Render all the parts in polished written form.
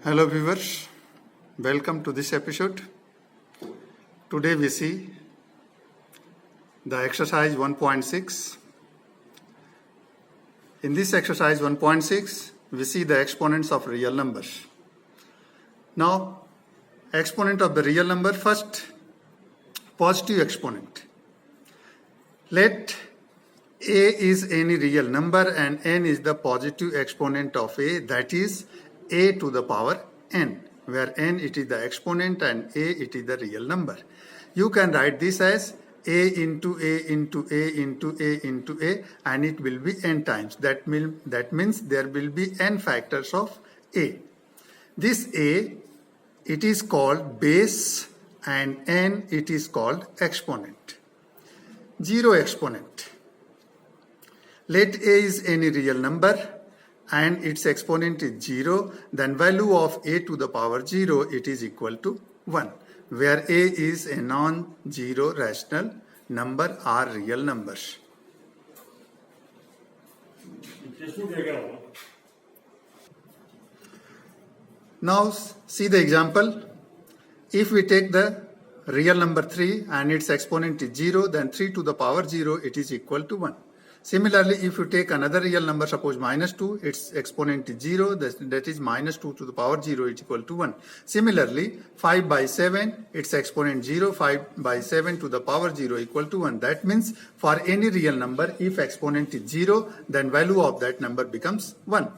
Hello viewers, welcome to this episode. Today we see the exercise 1.6. In this exercise 1.6, we see the exponents of real numbers. Now, exponent of the real number, first positive exponent. Let a is any real number and n is the positive exponent of a, that is a to the power n, where n it is the exponent and a it is the real number. You can write this as a into a into a into a into a, and it will be n times. That means there will be n factors of a. This a, it is called base, and n it is called exponent. Zero exponent. Let a is any real number and its exponent is 0, then value of a to the power 0, it is equal to 1, where a is a non-zero rational number or real numbers. Now see the example. If we take the real number 3 and its exponent is 0, then 3 to the power 0, it is equal to 1. Similarly, if you take another real number, suppose minus 2, its exponent is 0, that is minus 2 to the power 0 is equal to 1. Similarly, 5 by 7, its exponent 0, 5 by 7 to the power 0 equal to 1. That means for any real number, if exponent is 0, then value of that number becomes 1.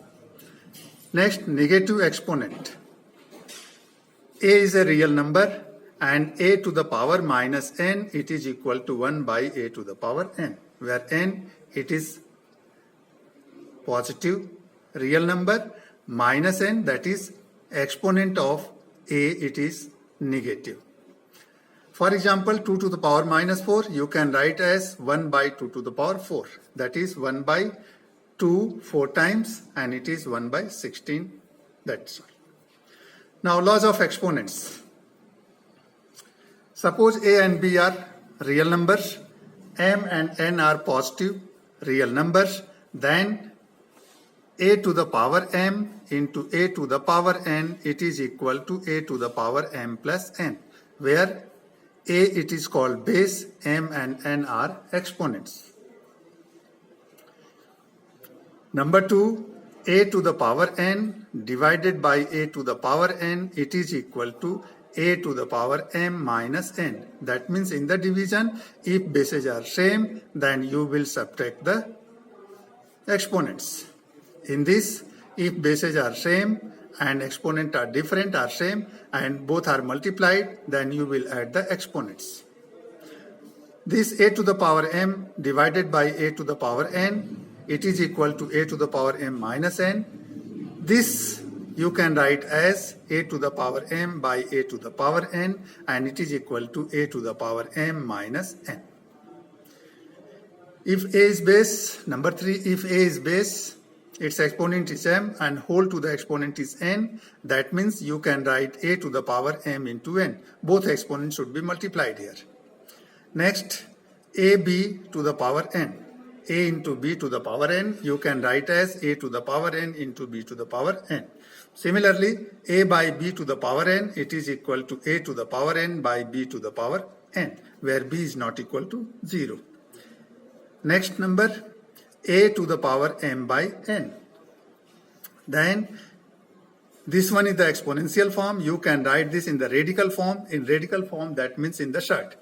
Next, negative exponent. A is a real number and a to the power minus n, it is equal to 1 by a to the power n, where n it is positive real number, minus n, that is exponent of a, it is negative. For example, 2 to the power minus 4, you can write as 1 by 2 to the power 4. That is 1 by 2 4 times, and it is 1 by 16. That's all. Now, laws of exponents. Suppose a and b are real numbers, m and n are positive real numbers, then a to the power m into a to the power n, it is equal to a to the power m plus n, where a it is called base, m and n are exponents. Number 2, a to the power n divided by a to the power n, it is equal to a to the power m minus n. That means in the division, if bases are same, then you will subtract the exponents. In this, if bases are same and exponents are different or same and both are multiplied, then you will add the exponents. This a to the power m divided by a to the power n, it is equal to a to the power m minus n. This you can write as a to the power m by a to the power n, and it is equal to a to the power m minus n. If a is base, number 3, if a is base, its exponent is m and whole to the exponent is n, that means you can write a to the power m into n. Both exponents should be multiplied here. Next, ab to the power n. A into b to the power n, you can write as a to the power n into b to the power n. Similarly, a by b to the power n, it is equal to a to the power n by b to the power n, where b is not equal to 0. Next number, a to the power m by n. Then, this one is the exponential form. You can write this in the radical form. In radical form, that means in the surd.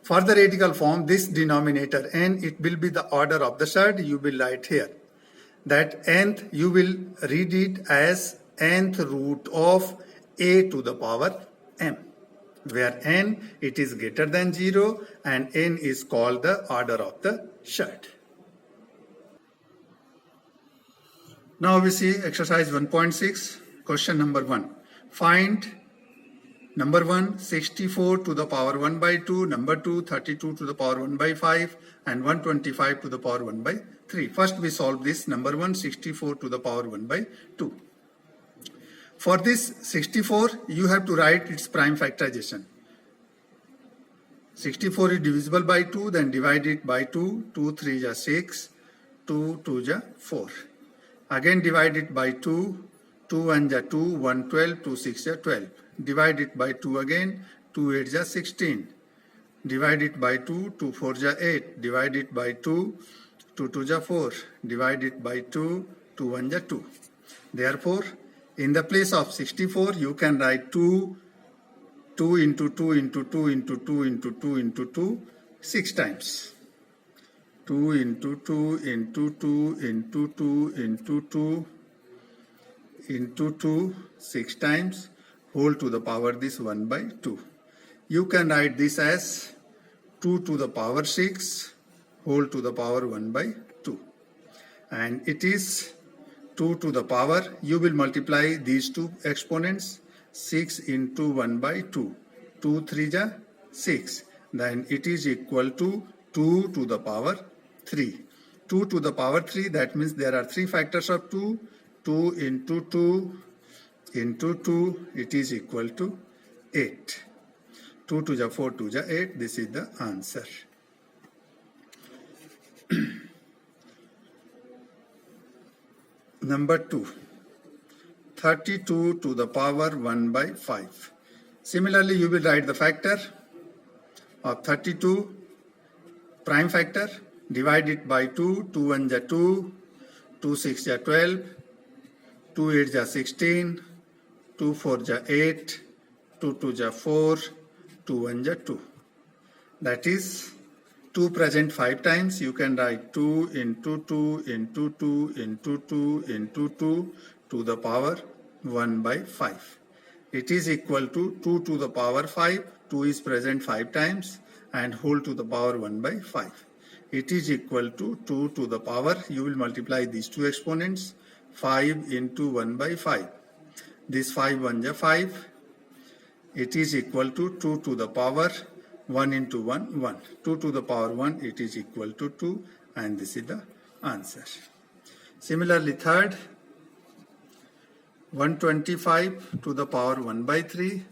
For the radical form, this denominator n, it will be the order of the surd. You will write here. That nth, you will read it as nth root of a to the power m, where n it is greater than 0 and n is called the order of the surd. Now we see exercise 1.6, question number 1. Find number 1, 64 to the power 1 by 2, number 2, 32 to the power 1 by 5, and 125 to the power 1 by 3. First we solve this. Number 1, 64 to the power 1 by 2. For this 64, you have to write its prime factorization. 64 is divisible by 2, then divide it by 2. 2 3 is 6, 2 2 is 4. Again divide it by 2, 2 1 ja 2, 1 12, 2 6 ja 12. Divide it by 2 again, 2 8 ja 16. Divide it by 2, 2 4 ja 8. Divide it by 2, 2 2 ja 4. Divide it by 2, 2 1 ja 2. Therefore, in the place of 64, you can write 2 into 2 into 2 into 2 into 2 into 2 6 times. 2 into 2 into 2 into 2 into 2 into 2 6 times, whole to the power this 1 by 2. You can write this as 2 to the power 6 whole to the power 1 by 2. And it is 2 to the power, you will multiply these two exponents, 6 into 1 by 2. 2 3 ja 6. Then it is equal to 2 to the power 3. 2 to the power 3, that means there are three factors of 2. 2 into 2 into 2, it is equal to 8. 2 to ja 4, 2 ja 8, this is the answer. Number 2, 32 to the power 1 by 5. Similarly, you will write the factor of 32, prime factor, divide it by 2, 2 1 ja 2, 2 6 ja 12, 2 8 ja 16, 2 4 ja 8, 2 2 ja 4, 2 1 ja 2. That is 2 present 5 times. You can write 2 into 2 into 2 into 2 into 2 to the power 1 by 5. It is equal to 2 to the power 5. 2 is present 5 times and whole to the power 1 by 5. It is equal to 2 to the power, you will multiply these two exponents, 5 into 1 by 5. This 5 1 ja 5. It is equal to 2 to the power 1 into 1, 1. 2 to the power 1, it is equal to 2, and this is the answer. Similarly, third, 125 to the power 1 by 3.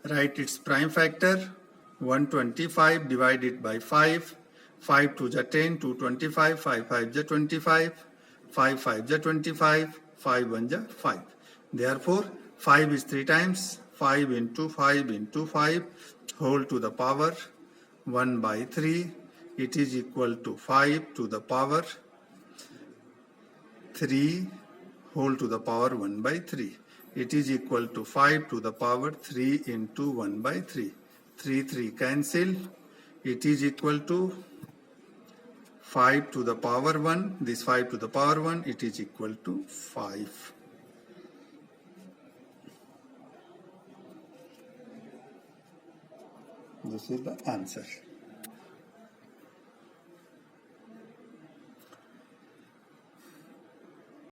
Write its prime factor, 125 divided by 5. 5 2 ja 10, 225, 5 5 ja 25, 5 5 ja 25, 5 1 ja 5. Therefore, 5 is 3 times, 5 into 5 into 5 whole to the power 1 by 3. It is equal to 5 to the power 3 whole to the power 1 by 3. It is equal to 5 to the power 3 into 1 by 3. 3 3 cancel. It is equal to 5 to the power 1. This 5 to the power 1, it is equal to 5. This is the answer.